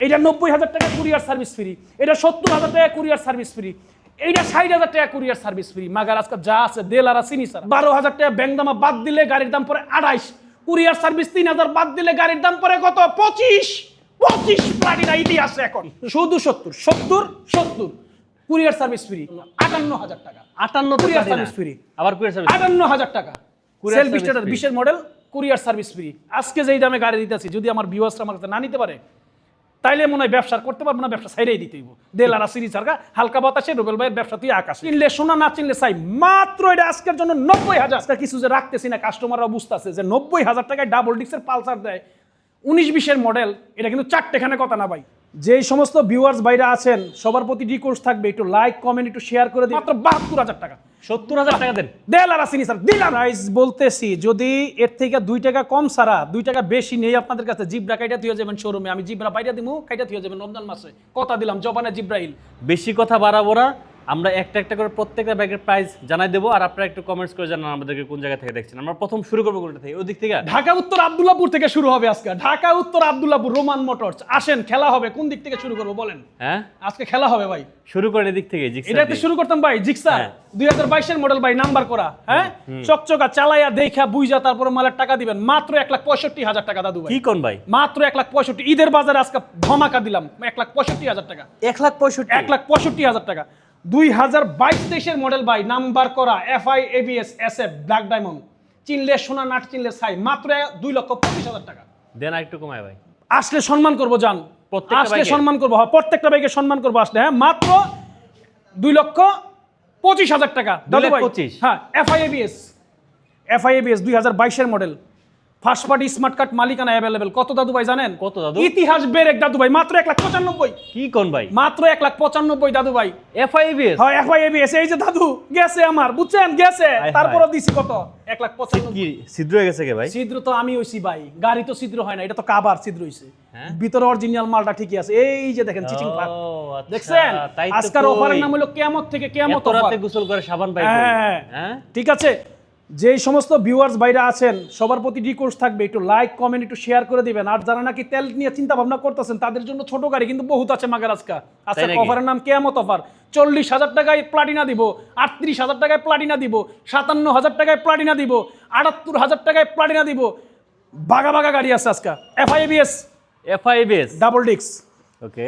এটা 90,000 টাকা courier service free, এটা 70,000 টাকা কুরিয়ার সার্ভিস ফ্রি, এইটা 60,000 টাকা কুরিয়ার সার্ভিস ফ্রি। মাগার আজকে যা আছে দেলারা চিনি স্যার। 12,000 টাকা ব্যাংক দামা বাদ দিলে গাড়ির দাম পড়ে 28, কুরিয়ার সার্ভিস 3,000 বাদ দিলে গাড়ির দাম পড়ে কত? 25 প্লাটিনা ইতিহাসে এখন শুধু 70 কুরিয়ার সার্ভিস ফ্রি। 58,000 টাকা 58 কুরিয়ার সার্ভিস ফ্রি, আবার কুরিয়ার সার্ভিস 58,000 টাকা courier self starter 20 model courier service free. আজকে যেই দামে গাড়ি দিতেছি, যদি আমার ভিউয়ার্সরা আমার কাছে না নিতে পারে তাইলে মনে হয় ব্যবসা করতে পারবো না, ব্যবসা ছাইড়াই দিতে হইব। দেলারা সিরিজ সারকা হালকা বাতাসে রুবেল ভাইয়ের ব্যবসা তুই আকাশ। চিনলে সোনা, না চিনলে চাই। মাত্র এটা আজকের জন্য 90,000। আজকে কিছু যে রাখতেছি না, কাস্টমাররা বুঝতেছে যে 90,000 টাকায় ডাবল ডিক্সের পালসার দেয় 19-20 মডেল। এটা কিন্তু চারটেখানে কথা না ভাই। যেই সমস্ত ভিউয়ার্স ভাইরা আছেন সবার প্রতি রিকোয়েস্ট থাকবে, একটু লাইক কমেন্ট একটু শেয়ার করে দিন। মাত্র 72,000 টাকা, 70,000 টাকা দেন। দেলারা সিনি স্যার দিলাম। প্রাইস বলতেছি, যদি এর থেকে 2 টাকা কম ছাড়া 2 টাকা বেশি নেই আপনাদের কাছে, জিব্রা কাইটা তুই যাবেন শোরুমে, আমি জিব্রা পাইটা দিমু, কাইটা তুই যাবেন রমজান মাসে। কথা দিলাম, জবানে জিব্রাইল। বেশি কথা বাড়াবো না, আমরা একটা একটা করে প্রত্যেকটা ব্যাগের প্রাইস জানাই দেবো, আর আপনারা একটু কমেন্টস করে জানান আমাদেরকে কোন জায়গা থেকে দেখছেন। আমরা প্রথম শুরু করবো কোনটা থেকে? ওই দিক থেকে ঢাকা উত্তর আব্দুল্লাহপুর থেকে শুরু হবে আজকে। ঢাকা উত্তর আব্দুল্লাহপুর রোমান মোটরস। আসেন, খেলা হবে। কোন দিক থেকে শুরু করবো বলেন? হ্যাঁ, আজকে খেলা হবে ভাই। শুরু করেন এদিক থেকে। এটাতে শুরু করতাম ভাই। জিক্সার 2022 এর মডেল ভাই, নাম্বার করা, হ্যাঁ, চকচকা চালাইয়া দেখা বুঝা তারপরে মালের টাকা দিবেন। মাত্র 1,65,000 টাকা দাদু ভাই। কি কোন ভাই? মাত্র 1,65,000। ঈদের বাজারে আজকে ধামাকা দিলাম 1,65,000 টাকা। 1,65,000 1,65,000 টাকা। 2022-23 মডেল ভাই, নাম্বার করা, FI ABS SF black diamond. চিনলে সোনা, নাট চিনলে ছাই। মাত্র 2,25,000 টাকা। দেন একটু কমায় ভাই। আসলে সম্মান করবো জান, আসলে সম্মান করবো। হ্যাঁ, প্রত্যেকটা বাইকে সম্মান করবো আসলে। হ্যাঁ, মাত্র 2,25,000 টাকা দাদু ভাই। 2,25,000 হ্যাঁ, FI ABS 2022 এর model, first party smart card, মালিকানা অ্যাভেলেবেল। কত দাদু ভাই জানেন? কত দাদু? ইতিহাস ব্রেক দাদু ভাই, মাত্র 1,95,000। কি কোন ভাই? মাত্র 1,95,000 দাদু ভাই। FI ABS? হ্যাঁ, FI ABS। এই যে দাদু গেছে আমার, বুঝছেন, গেছে। তারপরও দিছি কত? 1,95,000। কি ছিদ্র হয়ে গেছে কে ভাই? ছিদ্র তো আমি হইছি ভাই, গাড়ি তো ছিদ্র হয় না, এটা তো কাবার ছিদ্র হইছে। ভিতরে অরিজিনাল মালটা ঠিকই আছে। এই যে দেখেন চিচিং পাক, দেখছেন? আজকের অফারের নাম হলো কিয়ামত থেকে কিয়ামত অফার। রাতে গোসল করে সাবান পাই। হ্যাঁ, ঠিক আছে। যেই সমস্ত ভিউয়ার্স ভাইরা আছেন সবার প্রতি রিকোয়েস্ট থাকবে, একটু লাইক কমেন্ট একটু শেয়ার করে দিবেন। আর যারা নাকি তেল নিয়ে চিন্তা ভাবনা করতেছেন তাদের জন্য ছোট গাড়ি কিন্তু বহুত আছে মাগার আজকে। আজকে অফারের নাম কিয়ামত অফার। 40,000 টাকায় প্লাটিনা দিব, 38,000 টাকায় প্লাটিনা দিব, 57,000 টাকায় প্লাটিনা দিব, 78,000 টাকায় প্লাটিনা দিব। বাগা বাগা গাড়ি আছে আজকে। FI ABS ডাবল ডিক্স। ওকে,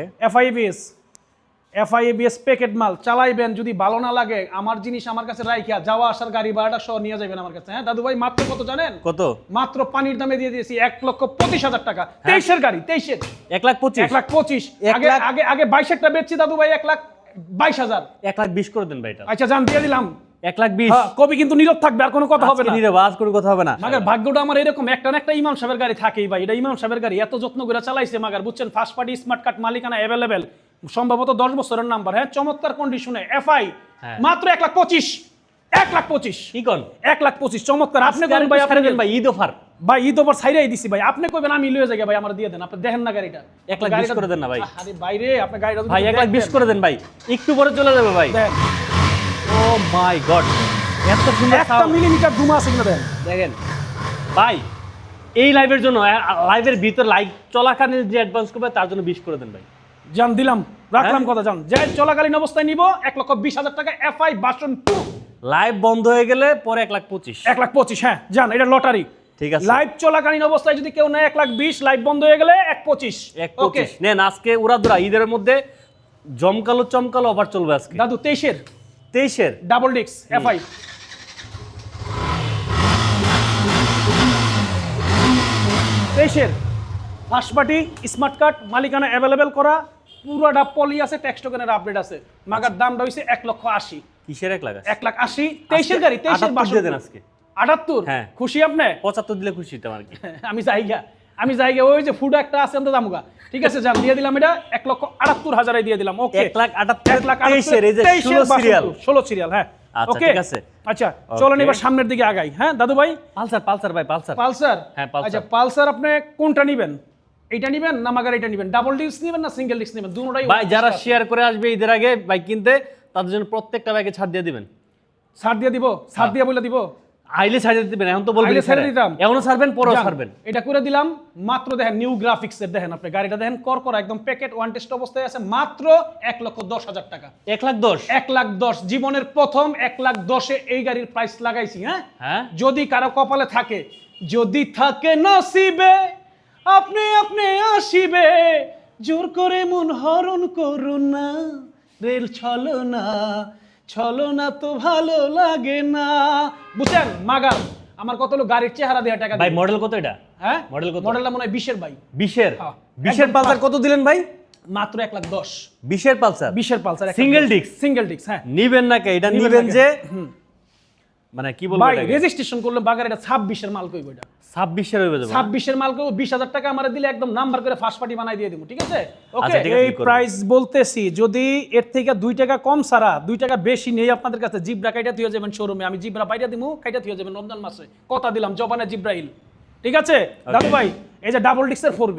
FI ABS প্যাকেট মাল। চালাইবেন, যদি ভালো না লাগে আমার জিনিস আমার কাছে রাইখা যাওয়া আসার গাড়ি ভাড়াটা সহ নিয়ে যাবেন আমার কাছে। হ্যাঁ দাদু ভাই, মাত্র কত জানেন? কত? মাত্র পানির দামে দিয়ে দিয়েছি 1,25,000 টাকা। 23-এর গাড়ি, 23-এর 1,25,000। আগে আগে আগে 22-এরটা বেচছি দাদু ভাই 1,22,000। 1,20,000 করে দেন ভাই। এটা আচ্ছা জান, দিয়ে দিলাম 1,20,000। কবি কিন্তু নীরব থাকবে, আর কোনো কথা হবে না। নীরব, আজ কোনো কথা হবে না। মাগার ভাগ্যটা আমার এরকম, একটা না একটা ইমাম সাহেবের গাড়ি থাকেই ভাই। এটা ইমাম সাহেবের গাড়ি, এত যত্ন করে চালাইছে মাগার, বুঝছেন। ফার্স্ট পার্টি স্মার্ট কার্ড, মালিকানা অ্যাভেলেবেল, সম্ভবত 10 বছরের নাম্বার। হ্যাঁ, চমৎকার কন্ডিশনে FI। মাত্র 1,25,000। কি কোন? 1,25,000 চমৎকার। আপনি কোন ভাই? আপনি দেন ভাই। ঈদ অফার ভাই, ঈদ অফার ছাইরাই দিছি ভাই। আপনি কইবেন আমি লয়ে যাই ভাই, আমার দিয়ে দেন। আপনি দেখেন না গাড়িটা। 1,20,000 করে দেন না ভাই। আরে ভাই রে, আপনি গাড়িটা ভাই 1,20,000 করে দেন ভাই, একটু পরে চলে যাবে ভাই। দেন। ও মাই গড, এত সুন্দর। 1 মিলিমিটার ধুমা আছে কিনা দেখেন ভাই। এই লাইভের জন্য, লাইভের ভিতর লাইভ চলাকালীন যে অ্যাডভান্স করবে তার জন্য 20 করে দেন ভাই। জান দিলাম, রাখলাম কথা জান। যে চলাকালীন অবস্থায় নিব 1,20,000 টাকা। FI version 2। লাইভ বন্ধ হয়ে গেলে পরে 1,25,000। 1,25,000, হ্যাঁ জান, এটা লটারি। ঠিক আছে। লাইভ চলাকালীন অবস্থায় যদি কেউ নেয় 1,20,000, লাইভ বন্ধ হয়ে গেলে 1,25,000। ওকে নেন। আজকে উড়াদুরা ঈদের মধ্যে জমকালো চমকালো অফার চলবে আজকে দাদু। 23-এর ডাবল ডিক্স FI। 23-এর ফার্স্ট পার্টি স্মার্ট কার্ড, মালিকানা অ্যাভেলেবেল করা, পুরোটা পলি আছে, ট্যাক্স টোকেনের আপডেট আছে। মাগার দামটা হইছে 1,80,000। কিসের 1,80,000? 1,80,000 23-এর গাড়ি। 23-এর বাসন দেন আজকে 78। হ্যাঁ, খুশি আপনি? 75 দিলে খুশি তো আর কি। আমি জায়গা ওই যে ফুড একটা আছে আমরা দামুগা। ঠিক আছে জান, দিয়ে দিলাম এটা 1,78,000 দিয়ে দিলাম। ওকে, 1,78,000 এই যে 16 সিরিয়াল। হ্যাঁ, ওকে, ঠিক আছে। আচ্ছা চলেন এবার সামনের দিকে আগাই। হ্যাঁ দাদু ভাই, পালসার ভাই, পালসার। হ্যাঁ, আচ্ছা পালসার আপনি কোনটা নেবেন? এইটা নেবেন না মাগার এটা নেবেন? ডাবল ডিস্ক নেবেন না সিঙ্গেল ডিস্ক নেবেন? দুটোটাই ভাই। যারা শেয়ার করে আসবে ঈদের আগে বাইক কিনতে, তাদের জন্য প্রত্যেকটা বাইকে ছাড় দিয়ে দিবেন। ছাড় দিয়ে দিব? ছাড় দিয়ে বলে দিব? আইলে ছাড়ে দিবেন, এখন তো বলবেন আইলে ছেড়ে দিতাম। এখনো ছাড়বেন, পরেও যান, ছাড়বেন। এটা করে দিলাম মাত্র। দেখেন নিউ গ্রাফিক্সের, দেখেন আপনি গাড়িটা দেখেন করা একদম প্যাকেট ওয়ান টেস্ট অবস্থায় আছে, মাত্র 1,10,000 টাকা। 1,10,000 1,10,000 জীবনের প্রথম 1,10,000-এ এই গাড়ির প্রাইস লাগাইছি। হ্যাঁ, যদি কারো কপালে থাকে, যদি থাকে নসিবে, আপনি আপনি আসিবে, জোর করে মন হরণ করুন না, রেল ছলো না তো ভালো লাগে না। বুঝছেন মাগার আমার কত হলো গাড়ির চেহারা দেওয়া টাকা ভাই দিয়ে। মডেল কত এটা? হ্যাঁ মডেল কত? মডেলটা মনে হয় 20-এর ভাই। 20-এর? হ্যাঁ, 20-এর একদম পালসার কত দিলেন ভাই? মাত্র 1,10,000। 20-এর পালসার? 20-এর Pulsar single disc? Single disc, হ্যাঁ। নিবেন না কে এটা? নিবেন নিবেন না কে? যে মানে কি বলবো ভাই এটাকে? রেজিস্ট্রেশন করলে বাগার এটা 26-এর মাল কইব। এটা 26-এর হইবে যাবে? 26-এর মাল কইব, 20,000 টাকা আমারে দিলে একদম নাম্বার করে ফার্স্ট পার্টি বানাই দিয়ে দেবো, ঠিক আছে? ওকে, আচ্ছা, ঠিক আছে, এই কি করবো? প্রাইস বলতেছি, যদি এর থেকে 2 টাকা কম ছাড়া 2 টাকা বেশি নেই আপনাদের কাছে, জিব্রা কাইটা থিয়ে যাবেন শোরুমে, আমি জিব্রা পাইটা দিমু, কাইটা থিয়ে যাবেন রমজান মাসে, কথা দিলাম জবানে জিব্রাইল, ঠিক আছে? দাদু ভাই এই যে ডাবল ডিস্কের 4B,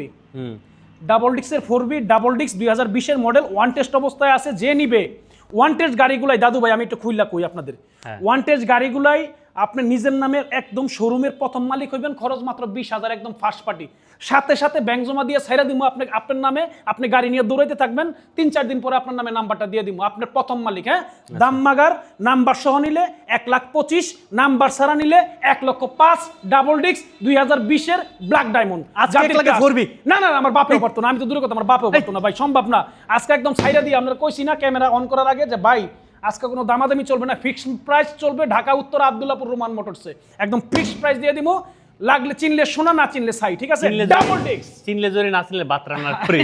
ডাবল ডিস্কের 4B ডাবল ডিস্ক 2020-এর মডেল, ওয়ান টেস্ট অবস্থায় আছে। যে নিবে ওয়ান টেস্ট গাড়িগুলাই, দাদু ভাই আমি একটু খুইলা কই আপনাদের, ওয়ান টেস্ট গাড়িগুলাই আপনি নিজের নামে একদম শোরুমের প্রথম মালিক হইবেন, খরচ মাত্র 20,000, একদম ফার্স্ট পার্টি, সাথে সাথে ব্যাংক জমা দিয়ে ছাইরা দিব আপনার নামে, আপনি গাড়ি নিয়ে দৌড়াইতে থাকবেন, 3-4 দিন পরে আপনার নামে নাম্বারটা দিয়ে দিব, আপনার প্রথম মালিক। হ্যাঁ, দাম মাগার, নাম্বার সহ নিলে 1,25,000, নাম্বার ছাড়া নিলে 1,05,000, ডাবল ডিস্ক 2020-এর ব্ল্যাক ডায়মন্ড। না না আমার বাপেও পারতো না, আমি তো দূরে কথা, আমার বাপেও পারতো না ভাই, সম্ভব না। আজকে একদম ছাইরা দিয়ে আমরা কইছি না ক্যামেরা অন করার আগে যে ভাই আজকে কোনো দামাদামি চলবে না, ফিক্সড প্রাইস চলবে। ঢাকা উত্তর আব্দুল্লাহপুর রোমান মোটরসে একদম ফিক্সড প্রাইস দিয়ে দিব, লাগলে চিনলে সোনা, না চিনলে ছাই, ঠিক আছে? ডাবল ডিস্ক চিনলে জরি, না চিনলে বাতরানার ফ্রি।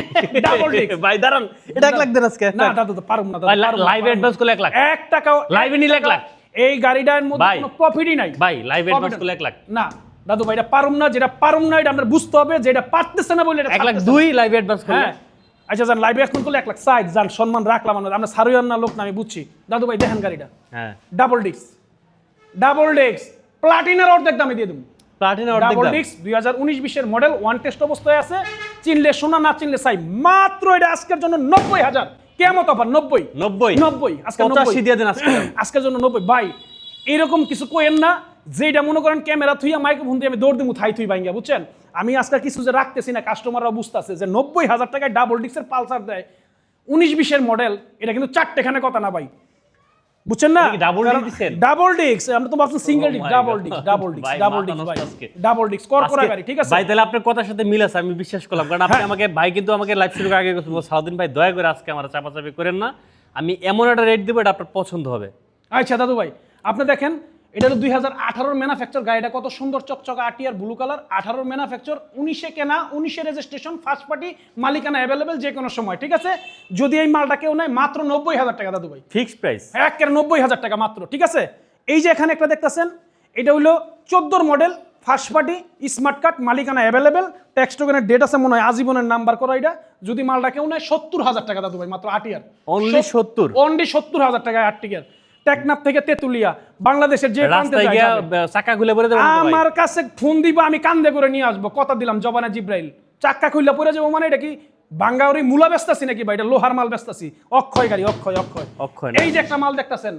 ডাবল ডিস্ক ভাই দাঁড়ান, এটা 1 লাখ দেন আজকে। না দাদু তো পারুম না, ভাই লাইভ অ্যাডভান্স করলে 1 লাখ, 1 টাকাও লাইভে নিলে 1 লাখ। এই গাড়িটার মধ্যে কোনো প্রফিটই নাই ভাই লাইভ অ্যাডভান্স করলে 1 লাখ। না দাদু ভাই এটা পারুম না, যেটা পারুম না এটা আপনার বুঝতে হবে, যেটা পারতেছে না বলে এটা 1,02,000 লাইভ অ্যাডভান্স করলে। হ্যাঁ আচ্ছা যান, লাইভে এখন করলে 1,60,000, যান সম্মান রাখলাম আমরা সারুয়ার না লোক না, আমি বুঝছি। দাদু ভাই দেখেন গাড়িটা, হ্যাঁ ডাবল ডিস্ক প্লাটিনার অর্ধেক দামে দিয়ে দেবো। প্লাটিনা অর্ধেক ডাবল দাম। ডিস্ক 2019-20-এর মডেল, ওয়ান টেস্ট অবস্থায় আছে, চিনলে সোনা, না চিনলে ছাই, মাত্র এটা আজকের জন্য 90,000। কেমন অফার? 90 আজকে 85 দিয়ে দেন আজকে। আজকের জন্য 90। ভাই এরকম কিছু কইেন না, যেটা মনে করেন ক্যামেরা থুইয়া মাইক্রোফোন দিয়ে আমি দৌড় দিমু থাই থুই ভাঙ্গা, বুঝছেন? আমি আজকে কিছু যে রাখতেছি না, কাস্টমাররা বুঝতেছে যে 90,000 টাকায় ডাবল ডিস্কের পালসার দেয় 19-20-এর মডেল, এটা কিন্তু চারটেখানে কথা না ভাই, বুঝছেন না? ডাবল ডিস্ক দিছেন? ডাবল ডিস্ক, আমরা তো ভাবছি সিঙ্গেল ডিস্ক, ডাবল ডিস্ক কর গাড়ি, ঠিক আছে ভাই? তাহলে আপনার কথার সাথে মিল আছে, আমি বিশ্বাস করলাম, কারণ আপনি আমাকে ভাই কিন্তু আমাকে লাইভ শুরু আগে সাউদিন ভাই দয়া করে আজকে আমার চাপাচাপি করেন না, আমি এমন একটা রেট দেবো এটা আপনার পছন্দ হবে। আচ্ছা দাদু ভাই আপনি দেখেন, এটা হলো 2018-এর ম্যানুফ্যাকচার, গাড়িটা কত সুন্দর চকচকা আটিয়ার ব্লু কালার, 18-এর ম্যানুফ্যাকচার, 19-এ কেনা, 19-এ রেজিস্ট্রেশন, ফার্স্ট পার্টি, মালিকানা অ্যাভেলেবেল যে কোনো সময়, ঠিক আছে? যদি এই মালটা কেউ নেয় মাত্র 90,000 টাকা দাদু ভাই, ফিক্সড প্রাইস একের 90,000 টাকা মাত্র, ঠিক আছে? এই যে এখানে একটা দেখতেছেন, এটা হলো 14-র model, first party, smart card, মালিকানা অ্যাভেলেবেল, ট্যাক্স টোকেনের ডেট আছে মনে হয় আজীবনের নাম্বার করা। এটা যদি মালটা কেউ নেয় 70,000 টাকা দাদু ভাই, মাত্র আটিয়ার, অনলি 70, অনলি 70,000 টাকা আটটিয়ার, টেকনাফ থেকে তেতুলিয়া, বাংলাদেশের যে প্রান্তে রাস্তায় যায় গিয়া যাবে। চাকা খুলে পড়ে যাবে আমার কাছে ফোন দিবা, আমি কান্দে করে নিয়ে আসবো, কথা দিলাম জবানে জিব্রাইল। চাক্কা খুললা পড়ে যাবো মানে এটা কি বাঙ্গাউরি মূলা বেচতাছি নাকি ভাই? এটা লোহার মাল বেচতাছি, অক্ষয় গাড়ি, অক্ষয়। এই যে একটা মাল দেখতাছেন,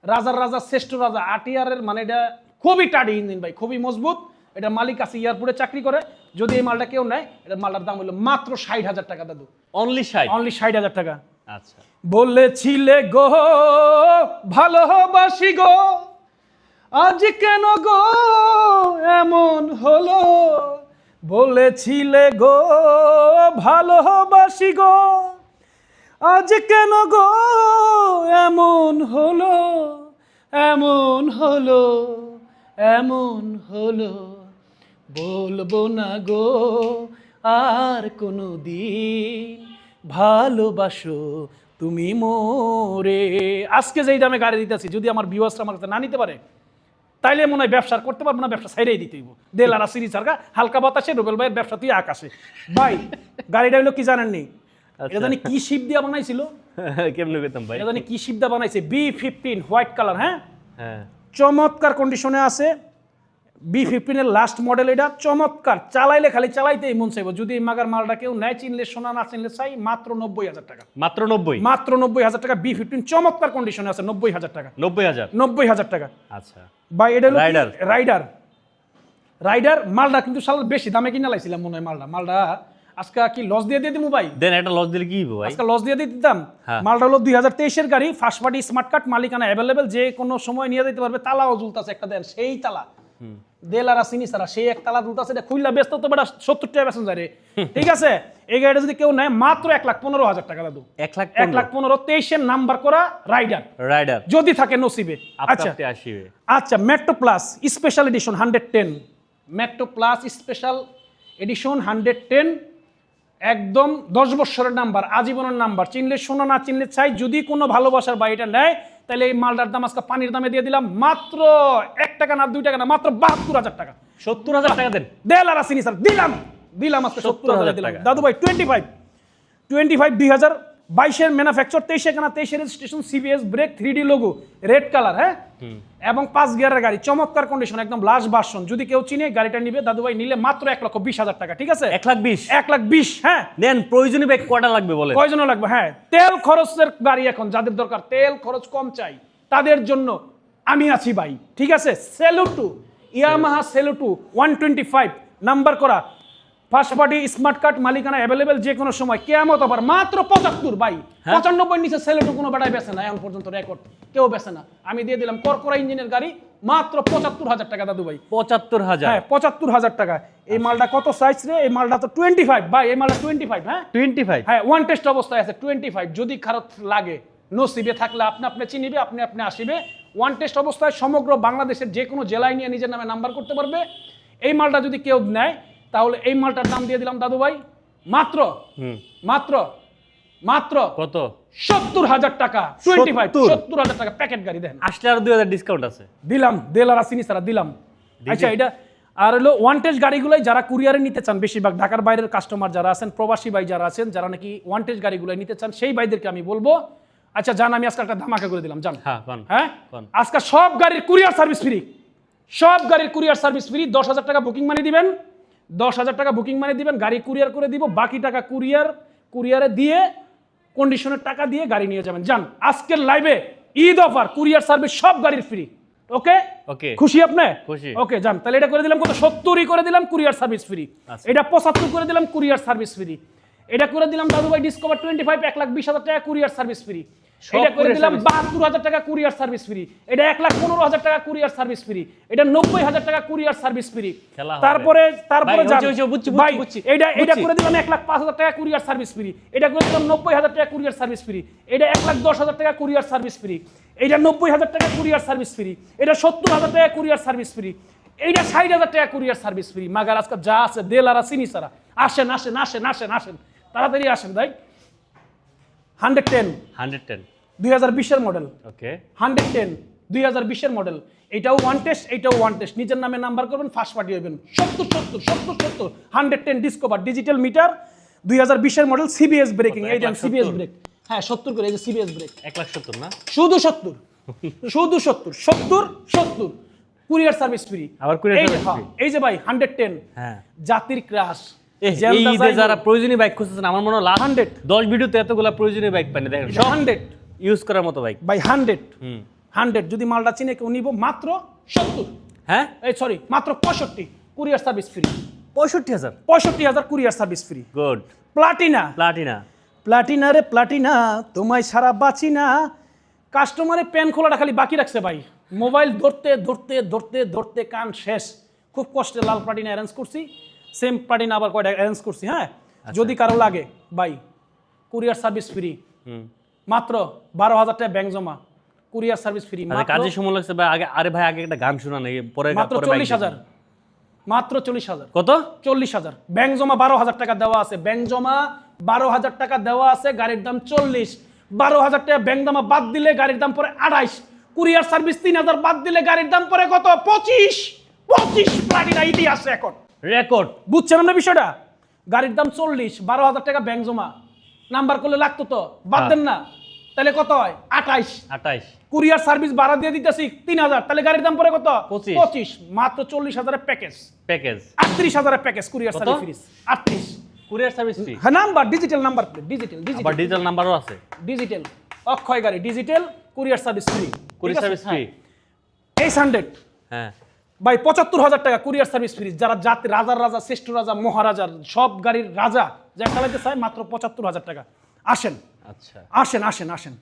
রাজার শ্রেষ্ঠ রাজা আটিয়ারের, মানে এটা খুবই টাডি ইঞ্জিন ভাই, খুবই মজবুত। এটা মালিক আছে এয়ারপোর্টে চাকরি করে। যদি এই মালটা কেউ নেয়, এটা মালটার দাম হলো মাত্র 60,000 টাকা দাদু, অনলি 60, অনলি 60,000 টাকা। আচ্ছা বলেছিলে গো ভালোবাসি গো, আজ কেন গো এমন হলো, বলেছিলে গো ভালোবাসি গো, আজ কেন গো এমন হলো, এমন হলো, এমন হলো, বলবো না গো আর কোনো দিন, ভালোবাসো তুমি মোরে। আজকে যেই দামে গাড়ি দিতেছি, যদি আমার ভিউয়ার্সরা আমার কাছে না নিতে পারে, তাইলে মনে হয় ব্যবসা করতে পারবো না, ব্যবসা ছাইড়াই দিতে হইব। দেলারা সিরিজ সারগা হালকা বাতাসে রুবেল ভাইয়ের ব্যবসা তুই আকাশে। ভাই গাড়িটা হইলো কি জানেননি? এটা জানি কি শিপ দিয়া বানাইছিল, কেমনে পেতাম ভাই? এটা জানি কি শিপ দিয়া বানাইছে, B15 হোয়াইট কালার। হ্যাঁ হ্যাঁ, চমৎকার কন্ডিশনে আছে, B15 এর লাস্ট মডেল, এটা চমৎকার, চালাইলে খালি চালাইতেই মন চাইব। যদি এই মাগার মালটা কেউ নেয়, চিনলে সোনা, না চিনলে চাই, মাত্র 90,000 টাকা। মাত্র 90? মাত্র 90,000 টাকা। B15 চমৎকার কন্ডিশনে আছে, 90,000 টাকা। 90,000? 90,000 টাকা। আচ্ছা ভাই এটা হলো রাইডার। রাইডার মালটা কিন্তু সাল বেশি দামে কিনা লাইছিলাম মনে হয়। মালটা আজকে কি লস দিয়ে দিমু ভাই? দেন একটা লস দিলে কি হবে ভাই? আজকে লস দিয়ে দিতাম। হ্যাঁ। মালটা হলো 2023 এর গাড়ি, ফার্স্ট পার্টি স্মার্ট কার্ড, মালিকানা অ্যাভেলেবেল, যে কোনো সময় নিয়ে যেতে পারবে। তালাও ঝুলতাছে একটা, দেন সেই তালা দেলারা চিনি সারা, সেই এক তালা ঝুলতাছে, এটা খুললা ব্যস্ত তো বেটা 70 টাকা বেচন যায় রে। ঠিক আছে, এই গাড়িটা যদি কেউ নেয় মাত্র 1,15,000 টাকা দাদু। 1,15,000 23 নাম্বার করা রাইডার যদি থাকে নসিবে। আচ্ছা আসবে। আচ্ছা, metro plus special edition 110, metro plus special edition 110, একদম 10 বছরের নাম্বার, আজীবনের নাম্বার, চিনলে শোনা, না চিনলে চাই। যদি কোনো ভালোবাসার বা এটা নেয়, তাহলে এই মালটার দাম আজকে পানির দামে দিয়ে দিলাম মাত্র 1 টাকা না 2 টাকা না, মাত্র 72,000 টাকা। 70,000 টাকা দেন। দেল আর আসিনি স্যার, দিলাম আজকে 70,000 দিলাম টাকা। দাদু ভাই। 25 2022 এর ম্যানুফ্যাকচার, 23 কেনা, 23 registration, CBS brake, 3D logo, red colour, হ্যাঁ, এবং 5 গিয়ারের গাড়ি, চমৎকার কন্ডিশন, একদম লাস্ট ভার্সন। যদি কেউ চিনে গাড়িটা নিবে দাদু ভাই, নিলে মাত্র 1,20,000 টাকা। ঠিক আছে, 1,20,000? 1,20,000, হ্যাঁ। দেন প্রয়োজনীয় ব্যাগ কয়টা লাগবে বলে? কয়জন লাগবে? হ্যাঁ, তেল খরচের গাড়ি এখন যাদের দরকার, তেল খরচ কম চাই, তাদের জন্য আমি আছি ভাই। ঠিক আছে, সেলুটু, ইয়ামাহা সেলুটু 125 নাম্বার করা, ফার্স্ট পার্টি স্মার্ট কার্ড, মালিকানা অ্যাভেলেবেল, যে কোনো সময়, কেয়ামত আবার, মাত্র 75 ভাই। 95 নিচে সেলুটু কোনো বেটায় বেচে না এখন পর্যন্ত, রেকর্ড কেউ বেচে না। আমি দিয়ে দিলাম করকরা ইঞ্জিনের গাড়ি মাত্র 75,000 টাকা দাদু ভাই। 75,000? হ্যাঁ, 75,000 টাকা। এই মালটা কত সাইজ রে? এই মালটা তো 25 ভাই, এই মালটা 25, হ্যাঁ 25? হ্যাঁ, ওয়ান টেস্ট অবস্থায় আছে 25। যদি খারাপ লাগে, নসিবে থাকলে আপনি চিনিবে, আপনি আসিবে। ওয়ান টেস্ট অবস্থায় সমগ্র বাংলাদেশের যে কোনো জেলায় নিয়ে নিজের নামে নাম্বার করতে পারবে। এই মালটা যদি কেউ নেয়, তাহলে এই মালটার দাম দিয়ে দিলাম দাদু ভাই মাত্র কত? 70,000 টাকা। 25 70,000 টাকা প্যাকেট গাড়ি। দেন আসলে আর 2,000 ডিসকাউন্ট আছে। দিলাম, দেলার আসিনি সারা দিলাম। আচ্ছা, এটা আর হলো ওয়ান টেস্ট গাড়িগুলোই যারা কুরিয়ারে নিতে চান, বেশিরভাগ ঢাকার বাইরের কাস্টমার যারা আছেন, প্রবাসী ভাই যারা আছেন, যারা নাকি ওয়ান টেস্ট গাড়িগুলো নিতে চান, সেই ভাইদেরকে আমি বলবো, আচ্ছা জান, আমি আজকে একটা ধামাকা করে দিলাম, জান। হ্যাঁ, আজকে সব গাড়ির কুরিয়ার সার্ভিস ফ্রি, সব গাড়ির কুরিয়ার সার্ভিস ফ্রি। 10,000 টাকা বুকিং মানি দিবেন, 10,000 টাকা বুকিং মানি দিবেন, গাড়ি কুরিয়ার করে দিব, বাকি টাকা কুরিয়ারে দিয়ে কন্ডিশনের টাকা দিয়ে গাড়ি নিয়ে যাবেন। জান, আজকের লাইভে ঈদ অফার, কুরিয়ার সার্ভিস সব গাড়ির ফ্রি। ওকে, খুশি আপনি? খুশি। ওকে, জান, তাহলে এটা করে দিলাম কত? 70 করে দিলাম, কুরিয়ার সার্ভিস ফ্রি। এটা 75 করে দিলাম, কুরিয়ার সার্ভিস ফ্রি। এটা করে দিলাম দাদু ভাই ডিসকভার 25, 1,20,000 টাকা কুরিয়ার সার্ভিস ফ্রি। এটা করে দিলাম 72,000 টাকা কুরিয়ার সার্ভিস ফ্রি। এটা 1,15,000 টাকা কুরিয়ার সার্ভিস ফ্রি। এটা 90,000 টাকা কুরিয়ার সার্ভিস ফ্রি। তারপরে বুঝছি, এটা করে দিলাম 1,05,000 টাকা কুরিয়ার সার্ভিস ফ্রি। এটা করে দিলাম 90,000 টাকা কুরিয়ার সার্ভিস ফ্রি। এটা 1,10,000 টাকা কুরিয়ার সার্ভিস ফ্রি। এটা 90,000 টাকা কুরিয়ার সার্ভিস ফ্রি। এটা 70,000 টাকা কুরিয়ার সার্ভিস ফ্রি। এইটা 60,000 টাকা কুরিয়ার সার্ভিস ফ্রি। মাগার আজকে যা আছে দেলারা চিনি সারা, আসেন আসেন আসেন আসেন আসেন, তাড়াতাড়ি আসেন ভাই। 110 2020 এর মডেল। ওকে, 110 2020 এর মডেল। এটাও ওয়ান টেস্ট, এটাও ওয়ান টেস্ট। নিজের নামে নাম্বার করবেন, ফার্স্ট পার্টি হবেন। 70 110 ডিসকভার ডিজিটাল মিটার 2020 এর মডেল, সিবিএস ব্রেকিং। এই দেন সিবিএস ব্রেক, হ্যাঁ 70 করে, এই যে সিবিএস ব্রেক। 1,70 না, শুধু 70 70 কুরিয়ার সার্ভিস ফ্রি। আবার কুরিয়ার সার্ভিস ফ্রি। এই যে ভাই 110, হ্যাঁ, জাতির ক্রাশ। এই যে যারা প্রয়োজনীয় বাইক খুঁজতেছেন, আমার মনে হয় 10 ভিডিওতে এতগুলা প্রয়োজনীয় বাইক পাইনি। দেখেন 100 ইউজ করার মতো বাইক ভাই। 100 যদি মালটা চিনে কেউ নিব মাত্র 70, হ্যাঁ এই সরি মাত্র 65 courier service free. 65,000 courier service free. Good. Platina রে প্লাটিনা, তোমায় সারা বাঁচি না। কাস্টমারে পেন খোলাটা খালি বাকি রাখছে ভাই। মোবাইল ধরতে কান শেষ। খুব কষ্টে লাল প্লাটিনা অ্যারেঞ্জ করছি, সেম প্লাটিনা আবার কয়টা অ্যারেঞ্জ করছি। হ্যাঁ, যদি কারো লাগে ভাই, কুরিয়ার সার্ভিস ফ্রি। মাত্র 12,000 টাকা ব্যাংক জমা, কুরিয়ার সার্ভিস ফ্রি। কাজে সময় লাগছে ভাই। আগে একটা গান শোনা নেই, পরে মাত্র 40,000, মাত্র 40,000। কত? 40,000। ব্যাংক জমা 12,000 টাকা দেওয়া আছে, ব্যাংক জমা 12,000 টাকা দেওয়া আছে, গাড়ির দাম 40। 12,000 টাকা ব্যাংক জমা বাদ দিলে গাড়ির দাম পরে 28। কুরিয়ার সার্ভিস 3,000 বাদ দিলে গাড়ির দাম পরে কত? 25। প্লাটিনা ইতিহাস রেকর্ড। বুঝছেন না বিষয়টা? গাড়ির দাম 40, 12,000 টাকা ব্যাংক জমা, নাম্বার করলে লাগতো তো, বাদ দেন না। তাহলে কত হয় 28। 28 কুরিয়ার সার্ভিস ভাড়া দিয়ে দিতেছি 3000, তাহলে গাড়ির দাম পড়ে কত 25। 25, মাত্র 40,000 প্যাকেজ, প্যাকেজ 38,000 প্যাকেজ কুরিয়ার কত? Service free 38। Courier service free, হ্যাঁ number digital number plate, digital আবার ডিজিটাল নাম্বারও আছে। ডিজিটাল অক্ষয় গাড়ি digital courier service free, courier service free, এই 100 হ্যাঁ ভাই 75,000 টাকা কুরিয়ার সার্ভিস ফ্রি। যারা জাতি রাজার রাজা, শ্রেষ্ঠ রাজা, মহারাজার সব গাড়ির রাজা যা চালাতে চায়, মাত্র 75,000 টাকা। আসেন আচ্ছা। আসেন আসেন আসেন।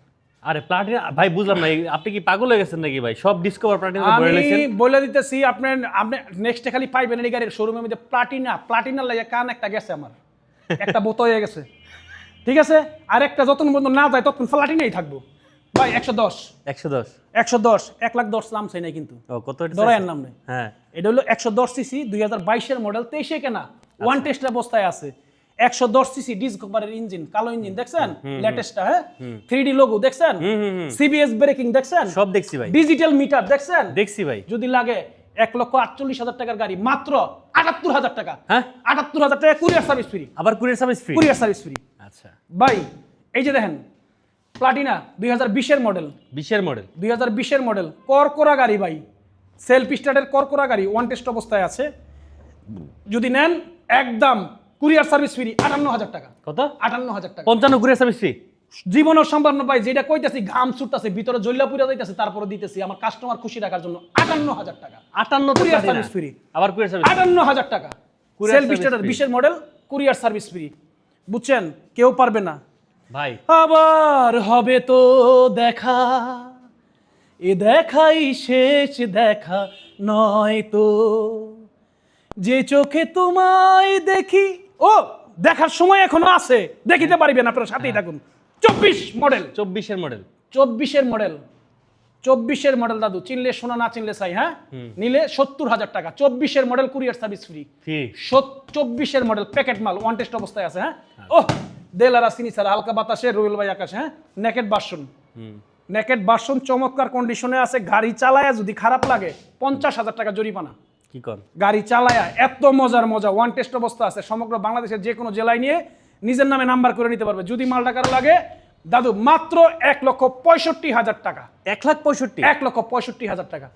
আরে প্লাটিনা ভাই বুঝলাম না, আপনি কি পাগল হয়ে গেছেন নাকি ভাই? সব ডিসকভার প্লাটিনা বলে আমি লেছেন। বলে দিতেছি, আপনি নেক্সটে খালি পাইবেন এই গাড়ির শোরুমের মধ্যে প্লাটিনা লাগে কান একটা গেছে আমার, একটা বোতল হয়ে গেছে, ঠিক আছে? আর একটা যতক্ষণ পর্যন্ত না যায় ততক্ষণ প্লাটিনাই থাকবো ভাই। 110 110 1,10,00,000 নাম চাই নাই কিন্তু, ও কত এটা? দরায়ের নাম নেই। হ্যাঁ এটা হলো 110 সিসি 2022 মডেল, 23 কেনা, ওয়ান টেস্ট অবস্থায় আছে। 110 সিসি ডিসকভারের ইঞ্জিন, কালো ইঞ্জিন দেখছেন, লেটেস্টটা, হ্যাঁ 3D লোগো দেখছেন, সিবিএস ব্রেকিং দেখছেন, সব দেখছি ভাই, ডিজিটাল মিটার দেখছেন। দেখছি ভাই। যদি লাগে 1,48,000 টাকার গাড়ি মাত্র 78,000 টাকা, হ্যাঁ 78,000 টাকা কুরিয়ার সার্ভিস ফ্রি, আবার courier service free, courier service free আচ্ছা। ভাই। এই যে দেখেন প্লাটিনা 2020 মডেল, 20 মডেল, 2020 মডেল, করকরা গাড়ি ভাই, সেলফ স্টার্টের করকরা গাড়ি, ওয়ান টেস্ট অবস্থায় আছে। যদি নেন একদম কুরিয়ার সার্ভিস ফ্রি 58,000 টাকা, কত? 58,000 টাকা 55 কুরিয়ার সার্ভিস ফ্রি। জীবনের সম্ভাবনা ভাই, যেটা কইতাছি ঘাম ছুটতাছে ভিতরে, জল্লা পুরা যাইতাছে, তারপরে দিতেছি আমার কাস্টমার খুশি রাখার জন্য 58,000 টাকা 58 কুরিয়ার প্লাটিনা সার্ভিস ফ্রি, আবার কুরিয়ার সার্ভিস 58,000 টাকা Courier self service starter free। 20 model, courier service free. বুঝছেন? কেউ পারবে না। ভাই। আবার হবে তো দেখা, এ দেখাই শেষ দেখা নয় তো, যে চোখে তোমায় দেখি। ও দেখার সময় এখনো আছে, দেখিতে পারিবেন, আপনারা সাথেই থাকুন। 24 মডেল, 24 মডেল, 24 মডেল, 24 মডেল দাদু, চিনলে শোনা, না চিনলে চাই, হ্যাঁ নিলে 70,000 টাকা। 24 model courier service free, free 24 model packet মাল, ওয়ান টেস্ট অবস্থায় আছে। হ্যাঁ ওহ দেলারা সিনি স্যার, হালকা বাতাসে রুবেল ভাই আকাশ, হ্যাঁ নেকেট ভার্সন, নেকেট ভার্সন চমৎকার কন্ডিশনে আছে। গাড়ি চালায়া যদি খারাপ লাগে 50,000 টাকা জরিমানা। কি কর? গাড়ি চালায়া এত মজার মজা, ওয়ান টেস্ট অবস্থা আছে, সমগ্র বাংলাদেশের যে কোনো জেলায় নিয়ে নিজের নামে নাম্বার করে নিতে পারবে। যদি মাল টাকার লাগে দাদু মাত্র 1,65,000 টাকা, 1,65,000, 1,65,000 টাকা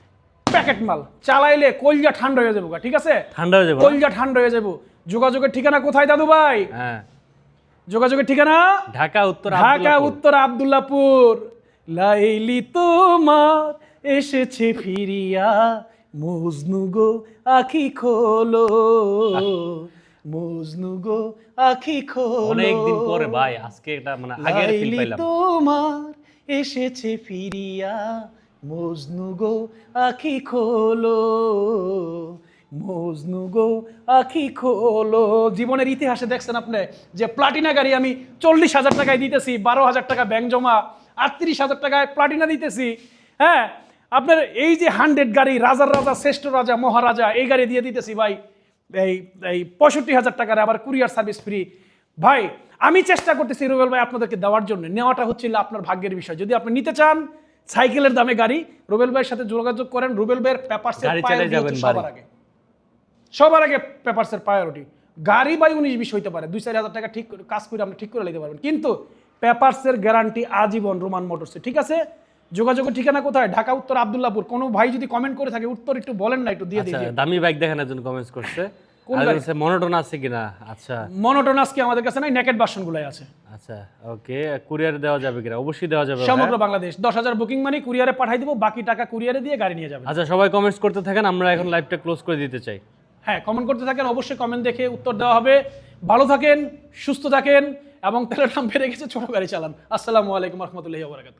প্যাকেট মাল। চালাইলে কলজা ঠান্ডা হয়ে যাবো, ঠিক আছে? ঠান্ডা হয়ে যাবে। কলজা ঠান্ডা হয়ে যাবো। যোগাযোগের ঠিকানা কোথায় দাদু ভাই? হ্যাঁ যোগাযোগের ঠিকানা ঢাকা উত্তর, ঢাকা উত্তর আব্দুল্লাহপুর। লাইলি তোমার এসেছে ফিরিয়া, মজনু গো আখি খোলো, মজনু গো আখি খোলো। অনেকদিন পরে ভাই, আজকে এটা মানে আগের ফিল লাইলি পাইলাম। তোমার এসেছে ফিরিয়া, মজনু গো আখি খোলো, মজনু গো আখি খোলো। জীবনের ইতিহাসে দেখছেন আপনি যে প্লাটিনা গাড়ি আমি 40,000 টাকায় দিতেছি, 12,000 টাকা ব্যাংক জমা, 38,000 টাকায় প্লাটিনা দিতেছি। হ্যাঁ আপনার এই যে 100 গাড়ি, রাজার রাজা, শ্রেষ্ঠ রাজা, মহারাজা, এই গাড়ি দিয়ে দিতেছি ভাই এই 65,000 টাকার, আবার কুরিয়ার সার্ভিস ফ্রি। ভাই আমি চেষ্টা করতেছি রুবেল ভাই আপনাদেরকে দেওয়ার জন্য, নেওয়াটা হচ্ছিল আপনার ভাগ্যের বিষয়। যদি আপনি নিতে চান সাইকেলের দামে গাড়ি, রুবেল ভাইয়ের সাথে যোগাযোগ করেন। রুবেল ভাইয়ের পেপারসের গাড়ি চালিয়ে প্রায়োরিটি যাবেন হচ্ছে সবার আগে পেপারসের প্রায়োরিটি। গাড়ি বাই 19-20 হইতে পারে, 2-4 হাজার টাকা ঠিক কাজ করে আপনি ঠিক করে নিতে পারবেন, কিন্তু পেপারসের গ্যারান্টি আজীবন রোমান মোটরসে। ঠিক আছে? যোগাযোগের ঠিকানা কোথায়? ঢাকা উত্তর আব্দুল্লাহপুর। কোনো ভাই যদি কমেন্ট করে থাকে উত্তর একটু বলেন না, একটু দিয়ে দিই। আচ্ছা দামি বাইক দেখানোর জন্য কমেন্টস করছে, কোন আর গাড়ি? হচ্ছে মনোটোন আছে কিনা? আচ্ছা মনোটোনাস কি আমাদের কাছে নাই, নেকেট ভার্সনগুলাই আছে। আচ্ছা ওকে, কুরিয়ার দেওয়া যাবে কিনা? অবশ্যই দেওয়া যাবে। সমগ্র বাংলাদেশ 10,000 বুকিং মানি কুরিয়ারে পাঠাই দিব, বাকি টাকা কুরিয়ারে দিয়ে গাড়ি নিয়ে যাবেন। আচ্ছা সবাই কমেন্টস করতে থাকেন, আমরা এখন লাইভটা ক্লোজ করে দিতে চাই। হ্যাঁ কমেন্ট করতে থাকেন, অবশ্যই কমেন্ট দেখে উত্তর দেওয়া হবে। ভালো থাকেন, সুস্থ থাকেন, এবং তেলের দাম বেড়ে গেছে, ছোট গাড়ি চালান। আসসালামু আলাইকুম রহমতুল্লাহি ওয়া বারাকাতুহু।